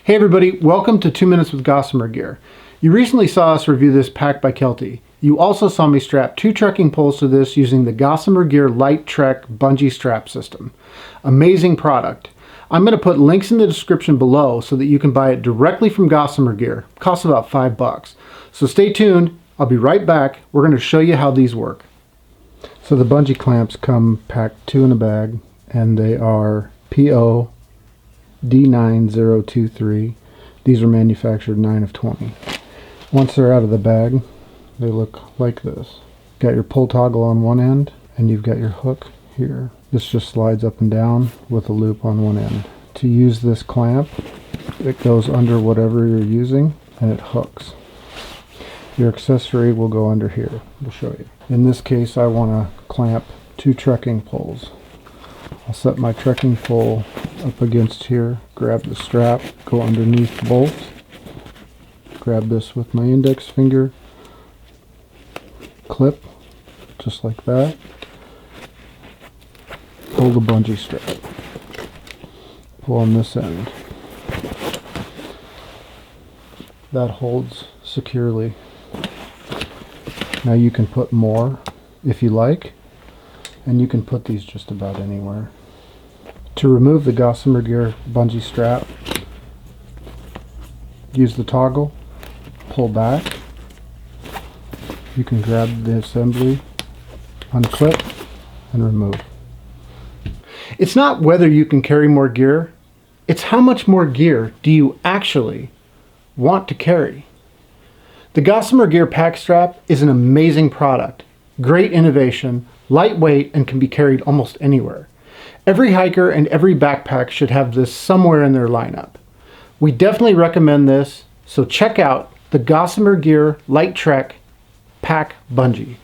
Hey everybody, welcome to 2 Minutes with Gossamer Gear. You recently saw us review this pack by Kelty. You also saw me strap 2 trekking poles to this using the Gossamer Gear Light Trek Bungee strap system. Amazing product. I'm going to put links in the description below so that you can buy it directly from Gossamer Gear. It costs about $5. So stay tuned, I'll be right back. We're going to show you how these work. So the bungee clamps come packed 2 in a bag, and they are PO D9023. These are manufactured 9 of 20. Once they're out of the bag, they look like this. Got your pull toggle on one end, and you've got your hook here. This just slides up and down with a loop on one end. To use this clamp, it goes under whatever you're using, and it hooks. Your accessory will go under here. We'll show you. In this case, I want to clamp 2 trekking poles. I'll set my trekking pole up against here, grab the strap, go underneath both, grab this with my index finger, clip, just like that, pull the bungee strap, pull on this end. That holds securely. Now you can put more if you like, and you can put these just about anywhere. To remove the Gossamer Gear bungee strap, use the toggle, pull back. You can grab the assembly, unclip, and remove. It's not whether you can carry more gear, it's how much more gear do you actually want to carry. The Gossamer Gear pack strap is an amazing product, great innovation, lightweight, and can be carried almost anywhere. Every hiker and every backpack should have this somewhere in their lineup. We definitely recommend this, so check out the Gossamer Gear Light Trek Pack Bungee.